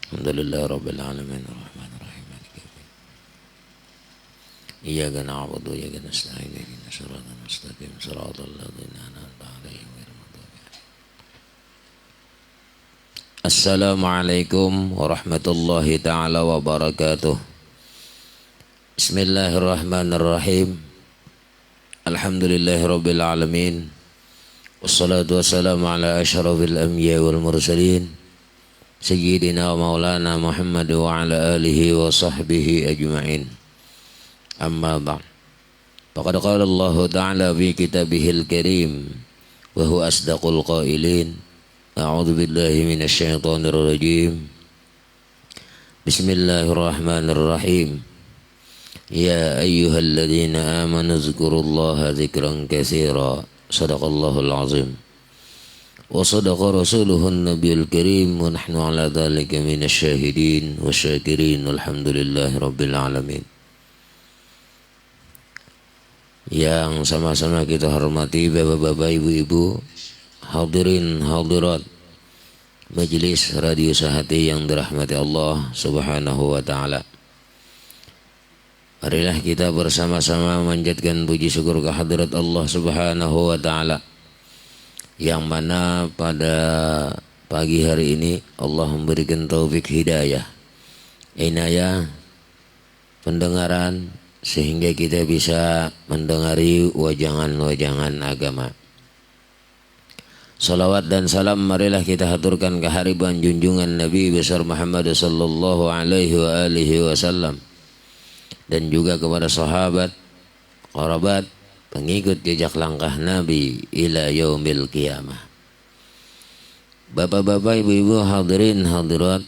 Alhamdulillah Rabbil Alamin Ar-Rahman Ar-Rahim Iyyaka na'budu wa iyyaka nasta'in ihdinas siratal mustaqim siratal ladzina an'amta 'alaihim ghairil maghdubi 'alaihim. Assalamualaikum warahmatullahi taala wabarakatuh. Bismillahirrahmanirrahim. Alhamdulillahirabbil alamin. Wassalatu wassalamu ala asyrafil anbiya wal mursalin sayyidina wa maulana Muhammad wa ala alihi wa sahbihi ajma'in. Amma ba'd. Faqad qala Allah ta'ala fi kitabihil karim wa huwa asdaqul qailin. A'udzu billahi minasy syaithanir rajim. Bismillahirrahmanirrahim. Ya ayyuhalladzina amanu dzkurullaha dzikran katsiran. Sadaqallahul azim. Wa sadaqa rasuluhun nabiyul karim. Wa nahnu ala dhalika minasy syahidin wa syakirin. Alhamdulillahi rabbil alamin. Yang sama-sama kita hormati bapak-bapak, ibu-ibu, hadirin hadirat Majelis Radio Sahati yang dirahmati Allah Subhanahu wa taala. Marilah kita bersama-sama memanjatkan puji syukur kehadirat Allah Subhanahu wa taala, yang mana pada pagi hari ini Allah memberikan taufik hidayah, inayah, pendengaran, sehingga kita bisa mendengari wajangan-wajangan agama. Salawat dan salam marilah kita haturkan kehariban junjungan Nabi besar Muhammad sallallahu alaihi wa alihi wasallam, dan juga kepada sahabat, kerabat, pengikut jejak langkah Nabi ila yaumil qiyamah. Bapak-bapak, ibu-ibu, hadirin hadirat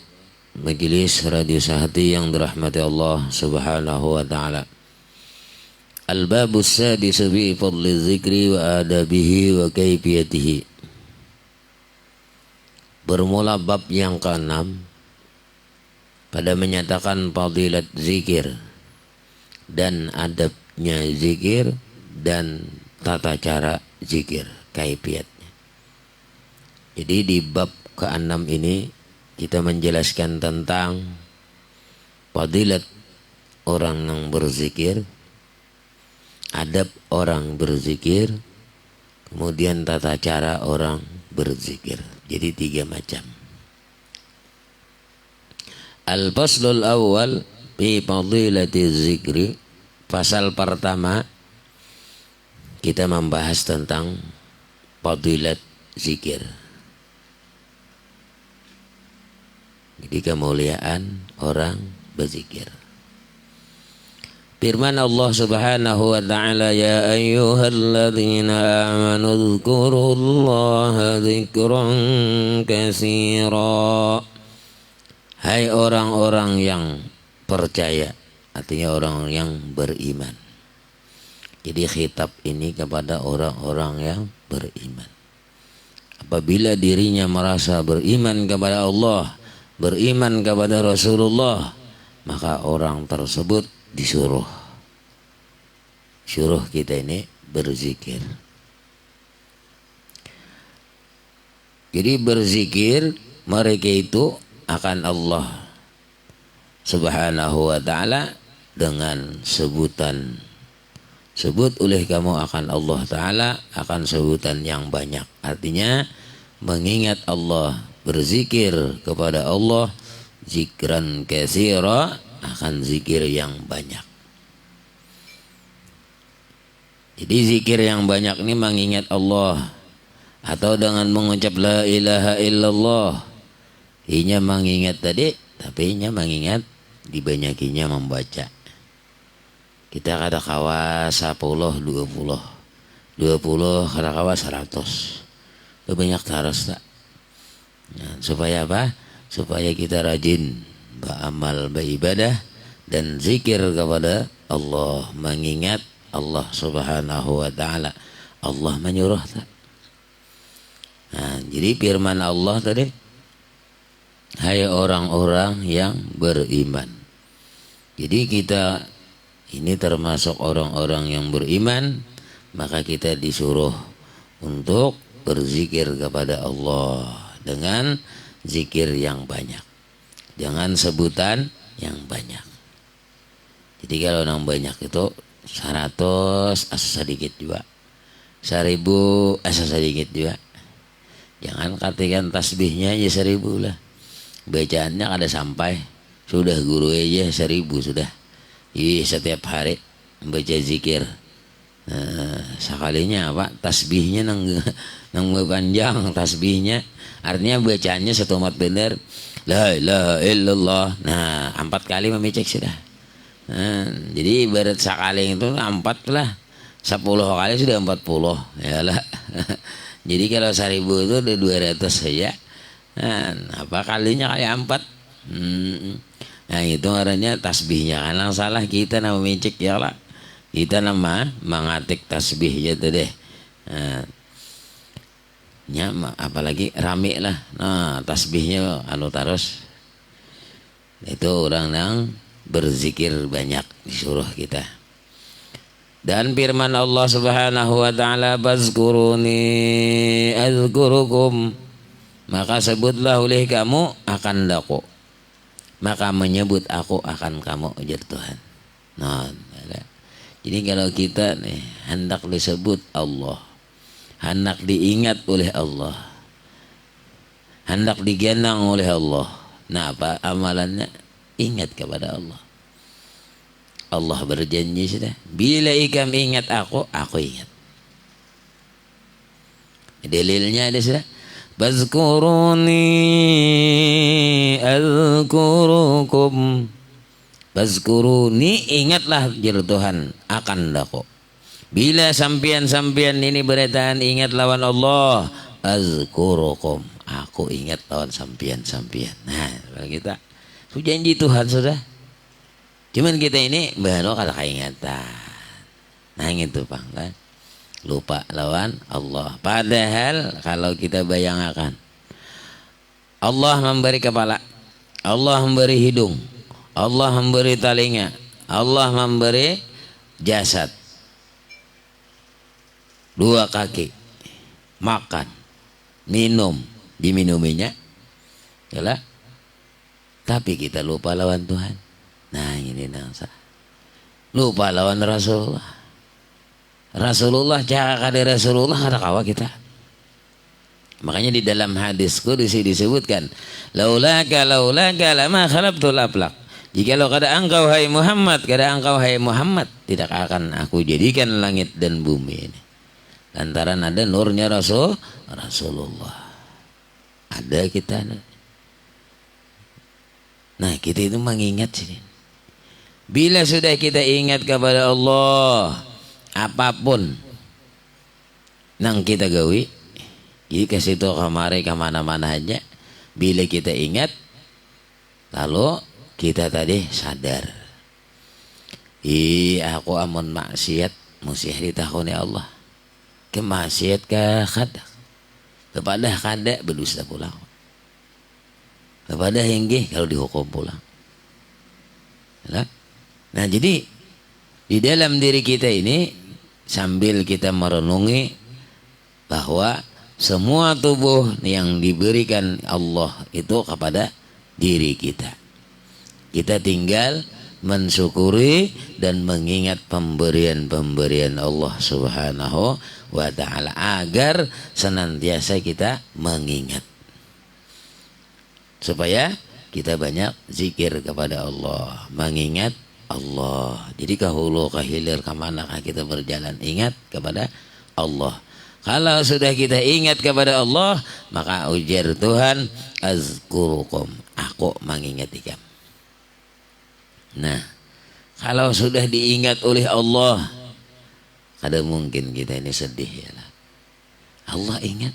Majelis Radio Sahati yang dirahmati Allah Subhanahu wa taala. Al-babus sadis fi fadli dzikri wa adabihi wa kaifiyatihi. Bermula bab yang ke-6 pada menyatakan fadilat zikir dan adabnya zikir dan tata cara zikir, kaifiatnya. Jadi di bab ke-6 ini kita menjelaskan tentang fadilat orang yang berzikir, adab orang berzikir, kemudian tata cara orang berzikir. Jadi 3 macam. Al-faslul awal fi fadilati zikri. Pasal pertama kita membahas tentang fadilat zikir. Jadi kemuliaan orang berzikir. Firman Allah Subhanahu wa ta'ala, ya ayyuhalladzina amanu dzkurullaha dzikran katsira. Hai orang-orang yang percaya, artinya orang yang beriman. Jadi khitab ini kepada orang-orang yang beriman. Apabila dirinya merasa beriman kepada Allah, beriman kepada Rasulullah, maka orang tersebut disuruh kita ini berzikir. Jadi berzikir mereka itu akan Allah Subhanahu wa ta'ala dengan sebutan, sebut oleh kamu akan Allah Ta'ala akan sebutan yang banyak. Artinya mengingat Allah, berzikir kepada Allah, zikran katsira, akan zikir yang banyak. Jadi zikir yang banyak ini mengingat Allah, atau dengan mengucap la ilaha illallah, inya mengingat tadi, tapi inya mengingat dibanyakinya membaca. Kita kata kawa 10, 20 kata kawa 100. Banyak taras tak? Nah, supaya apa? Supaya kita rajin beramal, beribadah dan zikir kepada Allah, mengingat Allah Subhanahu wa ta'ala. Allah menyuruh tak? Nah, jadi firman Allah tadi, hai orang-orang yang beriman. Jadi kita ini termasuk orang-orang yang beriman, maka kita disuruh untuk berzikir kepada Allah dengan zikir yang banyak. Jangan sebutan yang banyak. Jadi kalau yang banyak itu 100 asa sedikit juga. 1000 asa sedikit juga. Jangan katakan tasbihnya aja 1000 lah. Bacaannya kada sampai. Sudah guru aja 1000 sudah. Setiap hari baca zikir. Sekalinya apa? Tasbihnya nang panjang tasbihnya. Artinya bacaannya setomat benar. La ilaha illallah. Nah, 4 kali memecek sudah. Jadi ibarat sekali itu 4 lah. 10 kali sudah 40. Yalah. Jadi kalau 1000 itu ada 200 saja. Apa kalinya kali 4. Nah itu artinya tasbihnya. Karena salah kita nama memecek ya lah. Kita nama mengatik tasbih gitu deh. Apalagi rame lah. Nah tasbihnya terus. Itu orang yang berzikir banyak disuruh kita. Dan firman Allah Subhanahu wa taala, "Fazkuruni azkurukum." Maka sebutlah oleh kamu akan daku. Maka menyebut aku akan kamu, ujar Tuhan. Nah, jadi kalau kita nih hendak disebut Allah, hendak diingat oleh Allah, hendak digendang oleh Allah. Nah, apa amalannya? Ingat kepada Allah. Allah berjanji sudah, bila ikam ingat aku ingat. Dalilnya ada sudah. Bazkuruni azkurukum. Bazkuruni, ingatlah jir Tuhan akan daku. Bila sampian ini beretahan ingat lawan Allah, azkurukum, aku ingat lawan sampian. Nah, kalau kita janji Tuhan sudah. Cuman kita ini baru kalau keingatan. Nah gitu Bang kan. Lupa lawan Allah. Padahal kalau kita bayangkan, Allah memberi kepala, Allah memberi hidung, Allah memberi telinga, Allah memberi jasad, 2 kaki, makan, minum, diminuminya, yalah. Tapi kita lupa lawan Tuhan. Nah ini nangsa. Lupa lawan Rasulullah cakap dari Rasulullah ada kawa kita. Makanya di dalam hadis qudsi disebutkan, laulaka lama khalaqtul aflaq. Jikalau kada engkau hai Muhammad, tidak akan aku jadikan langit dan bumi ini. Lantaran ada nurnya Rasulullah. Ada kita. Nah kita itu mengingat sini. Bila sudah kita ingat kepada Allah, apapun nang kita gawi, jika situ kamari kemana-mana aja, bila kita ingat, lalu kita tadi sadar, aku amun maksiat musih ditahuni Allah, kemaksiat ke kada, kepada kada berdusta pulang, kepada hinggih kalau dihukum pulang. Nah jadi di dalam diri kita ini, sambil kita merenungi bahwa semua tubuh yang diberikan Allah itu kepada diri kita. Kita tinggal mensyukuri dan mengingat pemberian-pemberian Allah Subhanahu wa ta'ala agar senantiasa kita mengingat. Supaya kita banyak zikir kepada Allah, mengingat Allah. Jadi kahulu kahilir kemanakah kita berjalan, ingat kepada Allah. Kalau sudah kita ingat kepada Allah, maka ujar Tuhan, azkurukum, aku mengingat ikam. Nah, kalau sudah diingat oleh Allah, kada mungkin kita ini sedih ya lah. Allah ingat,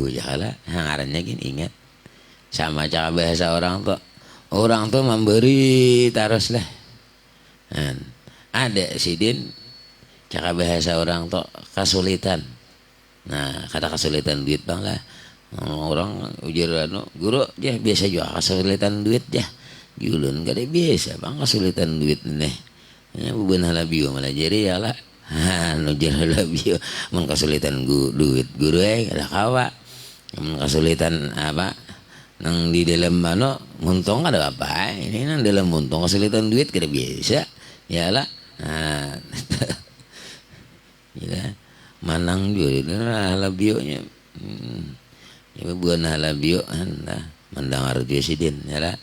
ya lah, ngarannya gini ingat. Sama cara bahasa orang tuh. Orang tuh memberi terus lah. Ada sidin cara bahasa orang tuh kesulitan. Nah kata kesulitan duit bang lah. Orang ujar guru dia biasa juga kesulitan duit ya. Julun gak ada biasa bang kesulitan duit nih. Bukan halabio malah jadi ya lah. Nujar halabio. Kesulitan duit guru ada kawa. Kesulitan apa nang di dalam mana muntung ada apa ini nang dalam muntung kesulitan duit kada biasa ya lah nah ya manang juga halabionya ya bukan halabio anda mendengar presiden ya lah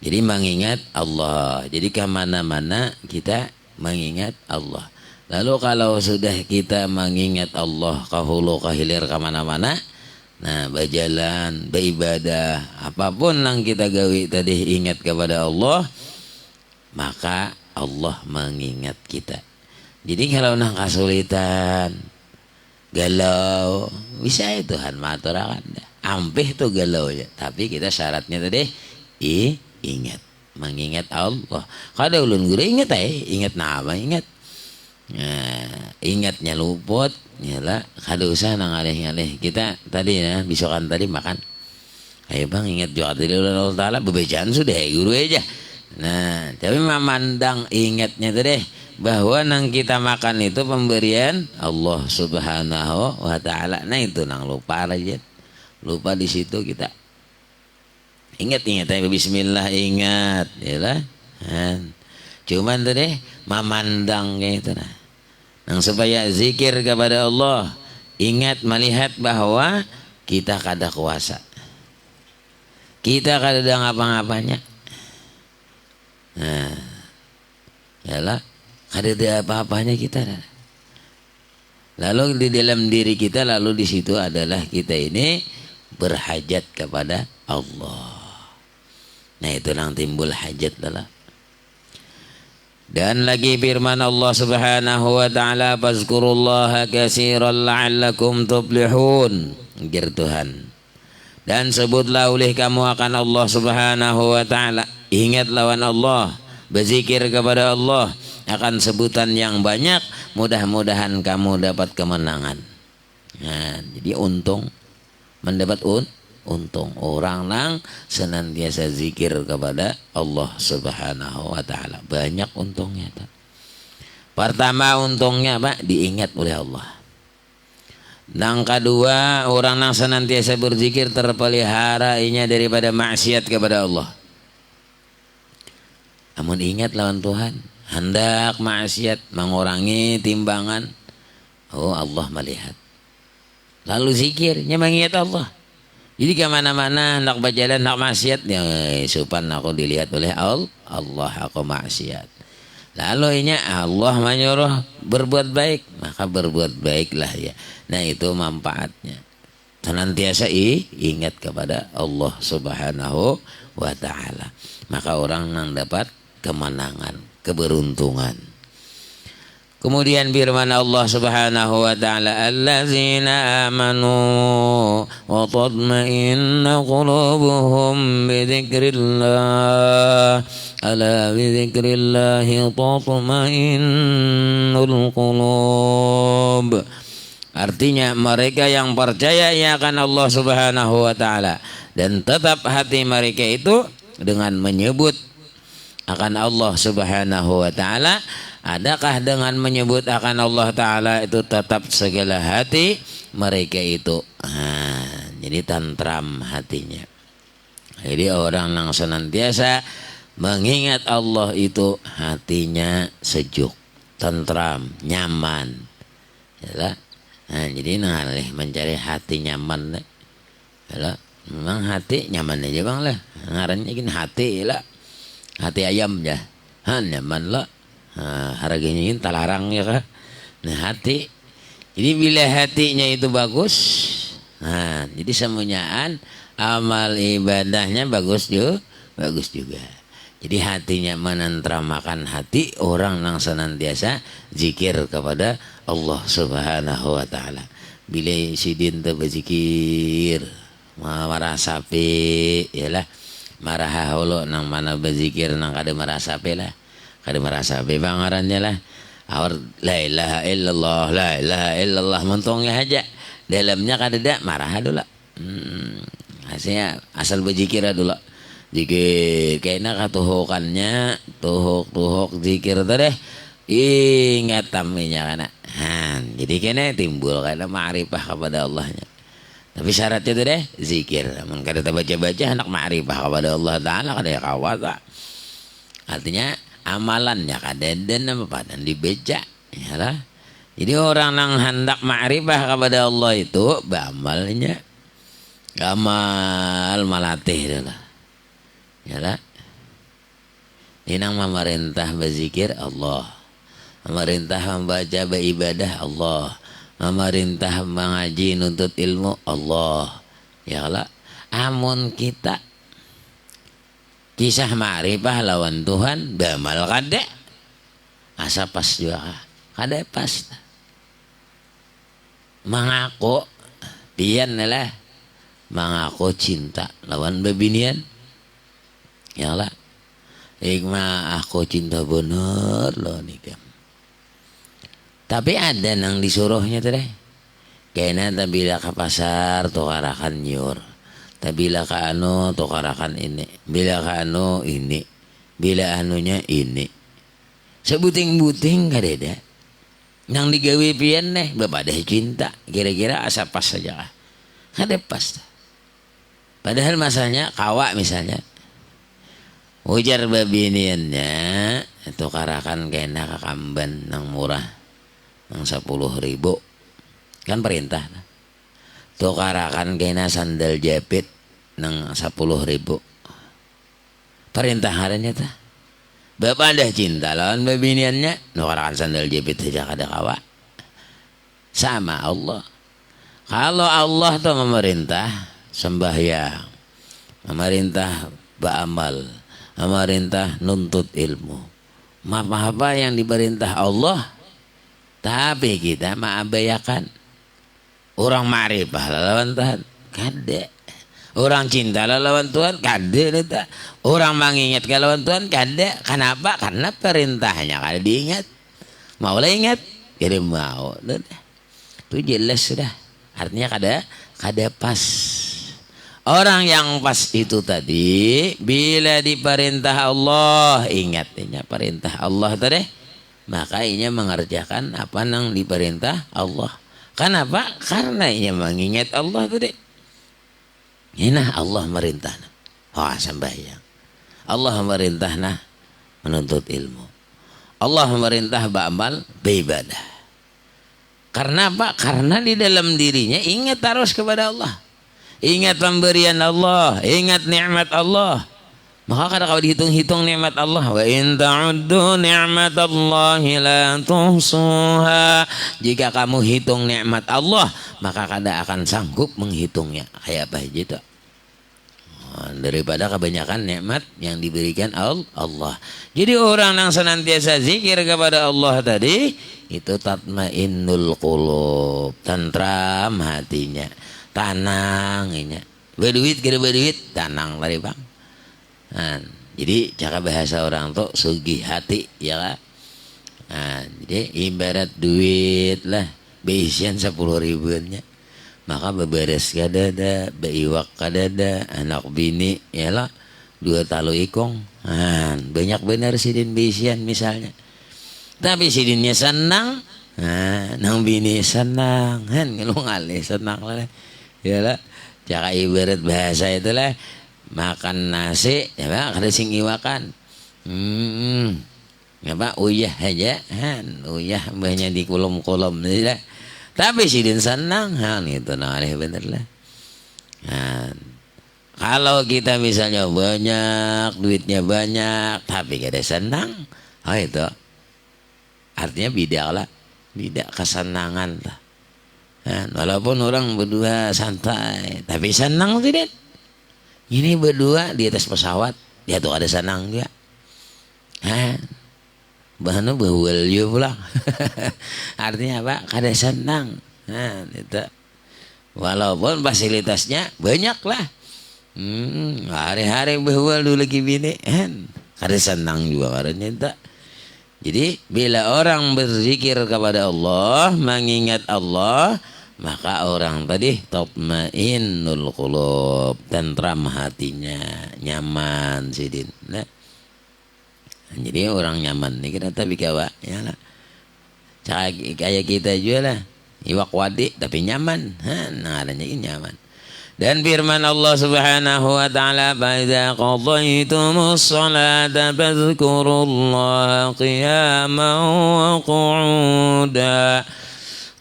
jadi mengingat Allah jadi kemana-mana kita mengingat Allah. Lalu kalau sudah kita mengingat Allah kahulu kahilir kemana-mana, nah berjalan, beribadah, apapun yang kita gawi tadi ingat kepada Allah, maka Allah mengingat kita. Jadi kalau nang kesulitan, galau, bisa ya Tuhan maturakan. Ampih tuh galau ya, tapi kita syaratnya tadi ingat, mengingat Allah. Kada ulun guru ingat ingat nama ingat. Nah, ingatnya luput nyala kada usah nang alih-alih kita tadi ya bisokan tadi makan ayo bang ingat doa dari Allah Ta'ala bebejaan sudah guru aja nah tapi memandang ingatnya tadi bahwa nang kita makan itu pemberian Allah Subhanahu wa Ta'ala nah itu nang lupa aja lupa di situ kita ingat ayo bismillah ingat ya lah cuman tadi memandang kayak itu nah supaya zikir kepada Allah ingat melihat bahwa kita kada kuasa kita kada ada ngapa-ngapanya nah yalah kada ada apa-apanya kita lalu di dalam diri kita lalu di situ adalah kita ini berhajat kepada Allah nah itu yang timbul hajat adalah. Dan lagi firman Allah Subhanahu wa Ta'ala fazkurullaha katsiran la'allakum tuflihun ngir Tuhan dan sebutlah oleh kamu akan Allah Subhanahu wa Ta'ala ingat lawan Allah berzikir kepada Allah akan sebutan yang banyak mudah-mudahan kamu dapat kemenangan nah, jadi untung mendapat untung orang nang senantiasa zikir kepada Allah Subhanahu wa Ta'ala banyak untungnya pertama untungnya Pak diingat oleh Allah yang kedua orang nang senantiasa berzikir terpelihara inya daripada maksiat kepada Allah namun ingat lawan Tuhan hendak maksiat mengurangi timbangan oh Allah melihat lalu zikirnya mengingat Allah. Jadi kemana-mana hendak berjalan hendak maksiat ya supan aku dilihat oleh Allah aku maksiat. Lalu inya Allah menyuruh berbuat baik maka berbuat baiklah ya. Nah itu manfaatnya. Senantiasa ingat kepada Allah Subhanahu wa Ta'ala. Maka orang yang dapat kemenangan, keberuntungan. Kemudian firman Allah Subhanahu wa Ta'ala allazina amanu wa tatma'innu qulubuhum bi dzikrillah ala bi dzikrillah tatma'innul qulub artinya mereka yang percaya akan Allah Subhanahu wa Ta'ala dan tetap hati mereka itu dengan menyebut akan Allah Subhanahu wa Ta'ala. Adakah dengan menyebut akan Allah Ta'ala itu tetap segala hati mereka itu jadi tentram hatinya. Jadi orang yang senantiasa mengingat Allah itu hatinya sejuk, tentram, nyaman yalah. Nah, jadi ngalih mencari hati nyaman yalah. Memang hati nyaman aja bang lah ngarannya gini hati lah hati ayam ya nyaman lah harganya ini talarang ya kah nah hati jadi bila hatinya itu bagus nah jadi semuanyaan amal ibadahnya bagus juga jadi hatinya menentramakan hati orang yang senantiasa zikir kepada Allah Subhanahu wa Ta'ala bila sidin tu berzikir marah sapi yalah marah holo nang mana berzikir nang kada marah sapi lah kada merasa bebangarannya lah awar la ilaha illallah mentongnya aja dalamnya kada ada marah dulu hasilnya asal berzikir dulu zikir kayaknya katuhukannya tuhuk zikir tadi ingat taminya kana jadi kena timbul karena ma'rifah kepada Allahnya Tapi syaratnya itu deh zikir. Namun kada baca-baca anak ma'rifah kepada Allah Ta'ala kada ya kawata. Artinya amalannya kada dan apa dan dibaca. Yalah. Jadi orang yang hendak ma'rifah kepada Allah itu beramalnya amal malatih itulah. Yalah. Inang memerintah berzikir Allah. Memerintah membaca beribadah Allah. Memerintah mengaji nuntut ilmu Allah. Yalah. Amun kita kisah ma'rifah lawan Tuhan beramal kada asa pas juga kada pas mengaku pian lah mengaku cinta lawan bebinian ya lah ikma aku cinta bener loh nikah tapi ada nang disuruhnya tuh deh kayaknya bila ke pasar tukarakan nyur bila ka anu tukarakan ini bila ka anu ini bila anunya ini sebuting-buting kada ada nang digawe pian nih bapak cinta kira-kira asa pas saja kah kada pas padahal masalahnya kawa misalnya ujar babiniannya tukarakan kena kakamban nang murah nang 10.000 kan perintah tukarakan kena sandal jepit nang 10.000 perintah harinya ta bapak dah cinta lawan babiniannya tukarakan sandal jepit saja kada kawa sama Allah kalau Allah tuh memerintah sembahyang memerintah beramal memerintah nuntut ilmu apa-apa yang diperintah Allah tapi kita mengabayakan orang ma'rifah lawan Tuhan kada orang cinta lawan Tuhan kada orang mengingat lawan Tuhan kada kenapa karena perintahnya kada diingat mau lah ingat jadi mau itu jelas sudah artinya kada pas orang yang pas itu tadi bila diperintah Allah ingatnya perintah Allah tadi maka ia mengerjakan apa yang diperintah Allah. Kenapa? Karena ia mengingat Allah tadi. Ini Allah merintah. Oh sembahyang. Allah merintah menuntut ilmu. Allah merintah beramal beribadah. Karena apa? Karena di dalam dirinya ingat terus kepada Allah. Ingat pemberian Allah, ingat nikmat Allah. Maka kada kau dihitung-hitung nikmat Allah. Wa in ta'uddu ni'matallahi la tuhsuha. Jika kamu hitung nikmat Allah, maka kada akan sanggup menghitungnya. Kayak apa gitu. Daripada kebanyakan nikmat yang diberikan Allah. Jadi orang yang senantiasa zikir kepada Allah tadi itu tatmainnul qulub, tentram hatinya, tanangnya. Berduit kada berduit, tanang tadi Bang. Nah, jadi cara bahasa orang tuh sugih hati ya kan. Nah, jadi ibarat duit lah beisian 10.000 nya maka beberes kadada beiwak kadada anak bini ya lah 2 talu ikong nah, banyak benar sidin beisian misalnya tapi sidinnya senang nah, nang bini senang kan ngalih senang lah ya lah cara ibarat bahasa itulah makan nasi ya Pak kada sing iwakan ya Pak uyah aja han uyah banyak di kolom-kolom lah tapi sidin senang han itu nalih bener lah nah, kalau kita misalnya banyak duitnya banyak tapi kada senang oh itu artinya bidak lah bidak kesenangan lah nah, walaupun orang berdua santai tapi senang tidak. Ini berdua di atas pesawat, dia tuh ada senang dia. Bahannya bahwal juga pulang. Artinya apa? Kada senang. Itu. Walaupun fasilitasnya banyak lah. Hari-hari bahwal dulu lagi bini. Kada senang juga karena itu. Jadi bila orang berzikir kepada Allah, mengingat Allah, maka orang tadi tatmainnul qulub, tentram hatinya, nyaman sidin. Nah, jadi orang nyaman nih kita tapi kawa ya lah. Kayak kita juga lah, iwak wadi tapi nyaman. Nah adanya ini nyaman. Dan firman Allah Subhanahu wa taala, "Fa idza qadaytumus salata fadhkurullaha qiyaman wa qu'udan."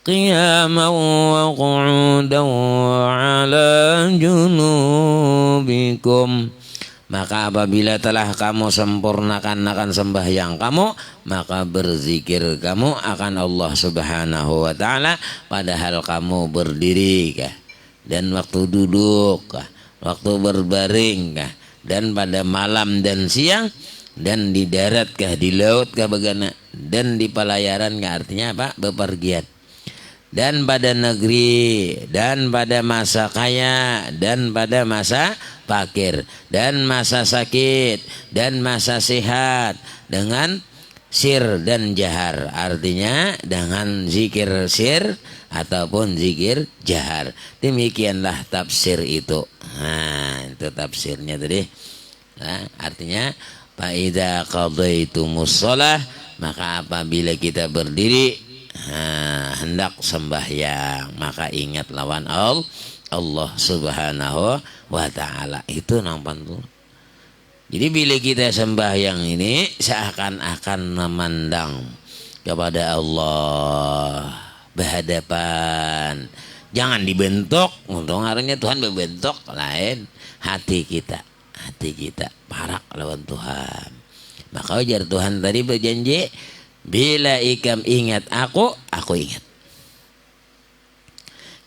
Qiyaman wa qu'udan wa 'ala junubikum. Maka apabila telah kamu sempurnakan akan sembahyang kamu, maka berzikir kamu akan Allah Subhanahu wa taala padahal kamu berdiri kah, dan waktu duduk kah, waktu berbaring kah, dan pada malam dan siang, dan di darat kah, di laut kah bagaimana, dan di pelayaran kah, artinya apa? Bepergian. Dan pada negeri, dan pada masa kaya, dan pada masa fakir, dan masa sakit, dan masa sehat, dengan sir dan jahar, artinya dengan zikir sir ataupun zikir jahar. Demikianlah tafsir itu. Nah, itu tafsirnya tadi. Nah, artinya fa idza qadaitumus shalah, maka apabila kita berdiri hendak sembahyang, maka ingat lawan Allah Subhanahu wa taala. Itu nang pantul. Jadi bila kita sembahyang ini seakan-akan memandang kepada Allah, berhadapan. Jangan dibentuk, untung artinya Tuhan berbentuk, lain hati kita parak lawan Tuhan. Maka ujar Tuhan tadi berjanji, bila ikam ingat aku ingat.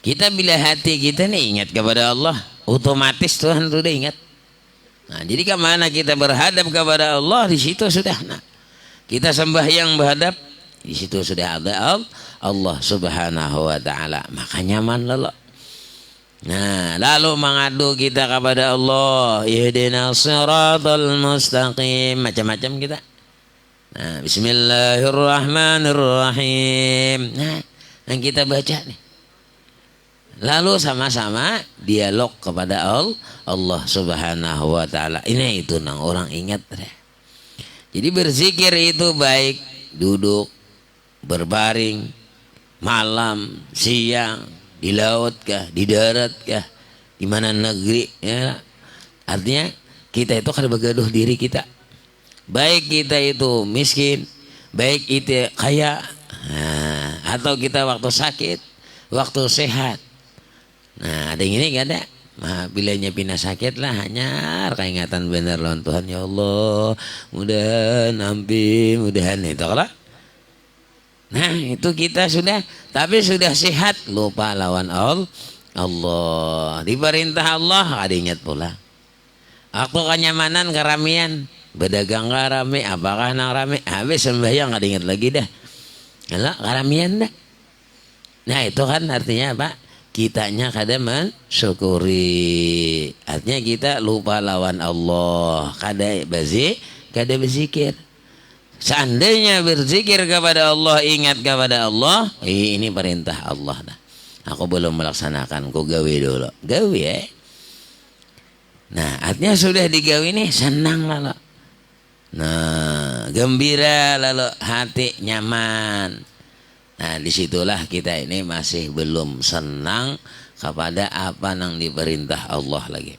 Kita bila hati kita nih ingat kepada Allah, otomatis Tuhan sudah ingat. Nah, jadi kemana kita berhadap kepada Allah, di situ sudah. Nah, kita sembahyang berhadap, di situ sudah ada Allah Subhanahu wa taala. Maka nyaman lalu. Nah, lalu mengadu kita kepada Allah, ihdinas siratal mustaqim, macam-macam kita. Nah, bismillahirrahmanirrahim. Nah, yang kita baca nih. Lalu sama-sama dialog kepada Allah Subhanahu wa taala. Ini itu nang orang ingat deh. Jadi berzikir itu baik duduk, berbaring, malam, siang, di laut kah, di darat kah, di mana negeri ya. Artinya kita itu kan bergaduh diri kita. Baik kita itu miskin, baik itu kaya, atau kita waktu sakit, waktu sehat. Nah, ada yang ini gak ada. Nah, bilanya pindah sakit lah, hanya keingatan benar lawan Tuhan, ya Allah, mudahan itu kalau. Nah, itu kita sudah, tapi sudah sehat, lupa lawan Allah. Diperintah Allah, ada ingat pula. Waktu kenyamanan, keramian, berdagang rame, apakah nang rame, habis sembahyang nggak ingat lagi dah. Kalau karamian dah. Nah, itu kan artinya apa? Kitanya kada mensyukuri. Artinya kita lupa lawan Allah. Kada berzikir. Seandainya berzikir kepada Allah, ingat kepada Allah, ini perintah Allah dah. Aku belum melaksanakan, ku gawe dulu. Gawe ya. Nah, artinya sudah digawe nih, senang lalu. Nah, gembira lalu, hati nyaman. Nah, disitulah kita ini masih belum senang kepada apa yang diperintah Allah lagi.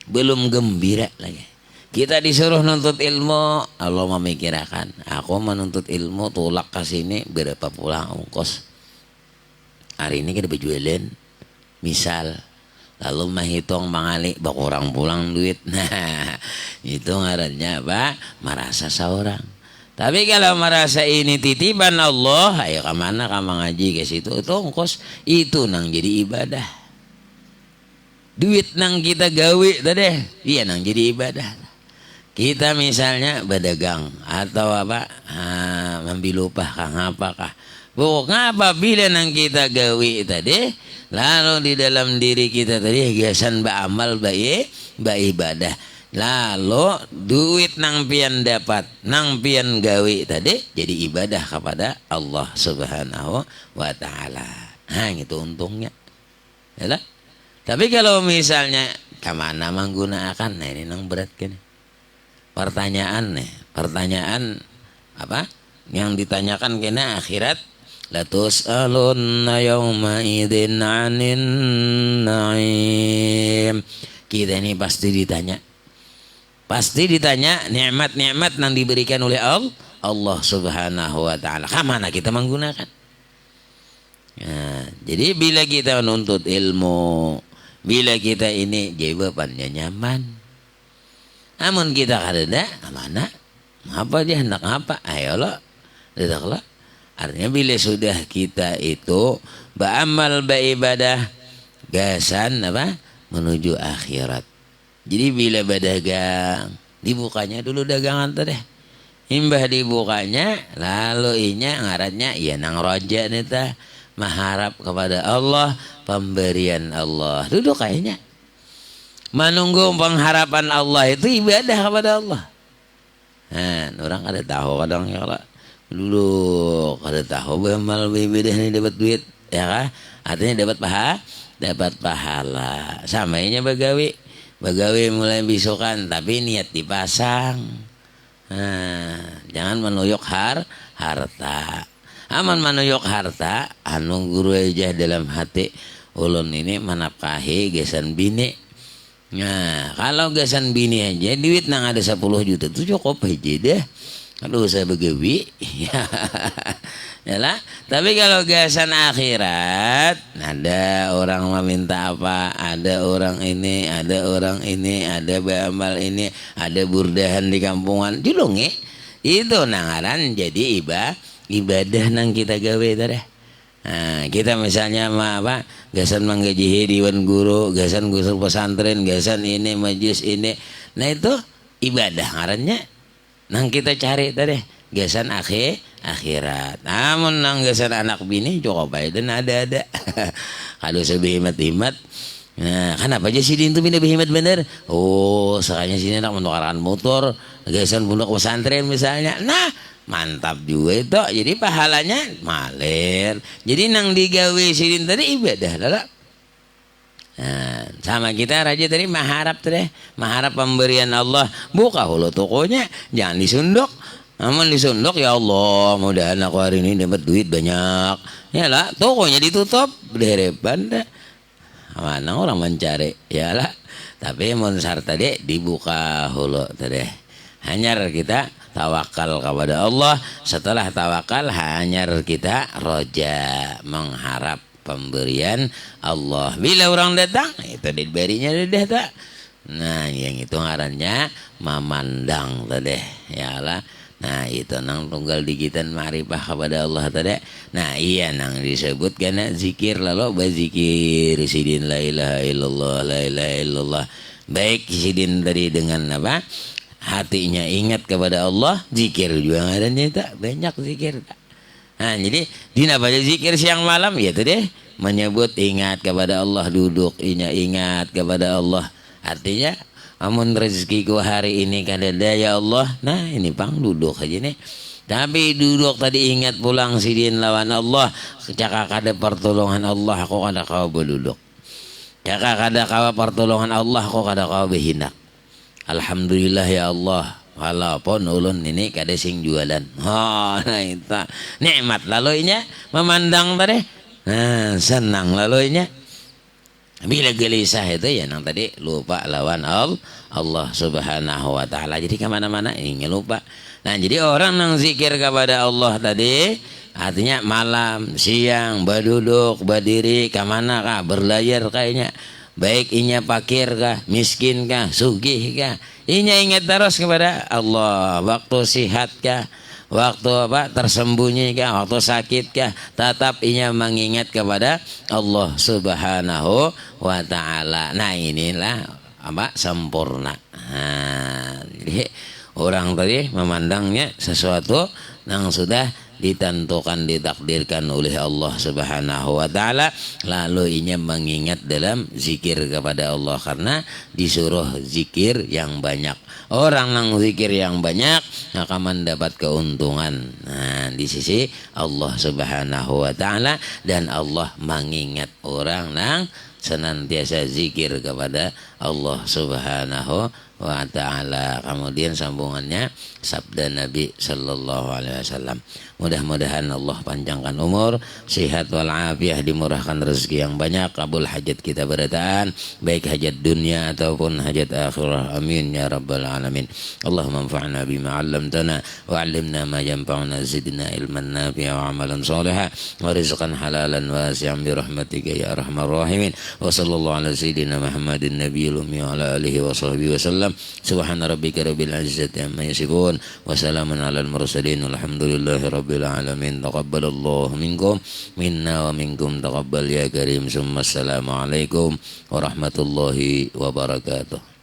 Belum gembira lagi. Kita disuruh nuntut ilmu, Allah memikirkan, aku menuntut ilmu, tulak ke sini, berapa pulang ongkos. Hari ini kita berjualan, misal. Lalu menghitung mengali bak orang pulang duit. Nah, itu ngarannya apa? Merasa seorang. Tapi kalau merasa ini titipan Allah, ayo kemana kamu ngaji ke situ, itu ongkos, itu nang jadi ibadah. Duit nang kita gawe tadi, iya nang jadi ibadah. Kita misalnya berdagang atau apa, membil upah kah, apakah. Ngapa bila nang kita gawe tadi, lalu di dalam diri kita tadi hiasan beramal baik ibadah. Lalu duit nang pian dapat, nang pian gawe tadi jadi ibadah kepada Allah Subhanahu wa taala. Nah, itu untungnya. Yalah. Tapi kalau misalnya kemana menggunakan, nah ini nang berat kan. Pertanyaan apa? Yang ditanyakan kena akhirat. latus'alunna yawma idzin 'anin na'im. Kita ini pasti ditanya. Pasti ditanya nikmat-nikmat yang diberikan oleh Allah Subhanahu wa taala. Kemana kita menggunakan? Nah, jadi bila kita menuntut ilmu, bila kita ini jawabannya nyaman. Namun kita kada mana? Apa dia hendak apa? Ayolah, tidaklah. Artinya bila sudah kita itu beramal beribadah gasan apa? Menuju akhirat. Jadi bila berdagang, dibukanya dulu dagangan teh. Imbah dibukanya, lalu inya ngarannya ya nang roja nih teh. Mengharap kepada Allah, pemberian Allah. Duduk kayaknya. Menunggu pengharapan Allah itu ibadah kepada Allah. Nah, orang kada tahu kadang ya kalau dulu kada tahu beramal ibadah ini dapat duit, ya kan? Artinya dapat pahala. Samainya bagawe mulai besokan, tapi niat dipasang. Nah, jangan menuyuk harta. Aman manuyuk harta anu guru aja dalam hati ulun ini menafkahi gasan bini. Nah kalau gasan bini aja duit nang ada 10 juta itu cukup aja deh. Aduh saya begawi ya lah. Tapi kalau gasan akhirat ada orang meminta apa, ada orang ini, ada orang ini, ada beramal ini, ada burdahan di kampungan julungi itu nangaran jadi ibadah nang kita gawe tadi. Nah, kita misalnya apa? Gasan menggaji diwan guru, gasan guru pesantren, gasan ini majlis ini. Nah itu ibadah ngarannya. Nang kita cari tadi gasan akhirat. Namun nang gasan anak bini cukup aja dan ada. Kalau sebehimat-himat. Nah, kenapa aja sidin itu pindah behimat bener? Oh, sekalinya sini nak menukarkan motor, gasan pondok pesantren misalnya. Nah, mantap juga itu. Jadi pahalanya malir. Jadi nang digawe sidin tadi ibadah dah. Nah, sama kita raja tadi mengharap tadi, mengharap pemberian Allah. Buka hulu tokonya, jangan disunduk. Namun disunduk ya Allah, mudahan aku hari ini dapat duit banyak. Ya lah, tokonya ditutup, berderepan dah. Mana orang mencari, ya lah. Tapi monsar tadi dibuka hulu tadi. Hanyar kita tawakal kepada Allah. Setelah tawakal hanyar kita roja, mengharap pemberian Allah. Bila orang datang itu diberinya dah tak. Nah yang itu ngarannya memandang tadi ya lah. Nah itu nang tunggal digitan ma'rifah kepada Allah tadi. Nah iya nang disebut karena zikir lalu berzikir sidin la ilaha illallah la ilaha illallah. Baik sidin tadi dengan apa? Hatinya ingat kepada Allah, zikir juga ngarannya tak banyak zikir tak. Nah jadi dina baca zikir siang malam ya tuh deh menyebut ingat kepada Allah, duduk ingat kepada Allah. Artinya amun rezekiku hari ini kada ada ya Allah. Nah ini pang duduk aja nih. Tapi duduk tadi ingat pulang sidin lawan Allah. Cakak kada pertolongan Allah aku kada kau berduduk. Cakak kada kau pertolongan Allah aku kada kau berhindak. Alhamdulillah ya Allah. Walaupun ulun ini kada sing jualan. Oh, nah itu nikmat laluinya memandang tadi. Nah, senang laluinya. Bila gelisah itu ya nang tadi lupa lawan Allah Subhanahu wa taala. Jadi kemana-mana ini lupa. Nah, jadi orang nang zikir kepada Allah tadi artinya malam, siang, berduduk, berdiri, kemana kah, berlayar kayaknya. Baik inya fakir kah, miskin kah, sugih kah, inya ingat terus kepada Allah. Waktu sihat kah, waktu apa tersembunyi kah, waktu sakit kah, tetap inya mengingat kepada Allah Subhanahu wa taala. Nah inilah apa sempurna. Nah, jadi orang tadi memandangnya sesuatu yang sudah ditentukan, ditakdirkan oleh Allah Subhanahu wa taala, lalu inya mengingat dalam zikir kepada Allah karena disuruh zikir yang banyak. Orang yang zikir yang banyak akan mendapat keuntungan di sisi Allah Subhanahu wa taala, dan Allah mengingat orang yang senantiasa zikir kepada Allah Subhanahu wa ta'ala. Kemudian sambungannya sabda Nabi sallallahu alaihi wasallam. Mudah-mudahan Allah panjangkan umur, sehat walafiat, dimurahkan rezeki yang banyak, kabul hajat kita berataan, baik hajat dunia ataupun hajat akhirah. Amin ya rabbal alamin. Allahumma anfa'na bima 'allamtana wa 'allimna ma yanfa'una, zidna ilman nafi'a wa 'amalan shalihan wa rizqan halalan wasi'an bi rahmatika ya arhamar rahimin. Wa sallallahu ala sayyidina Muhammadin nabiyil ummi wa ala alihi wa sahbihi wa sallam. Subhana rabbika rabbil izzati amma yasifun wa salamun alal mursalin walhamdulillahi rabbil alamin. Taqabbalallahu minkum minna wa minkum taqabbal ya karim. Assalamualaikum warahmatullahi wabarakatuh.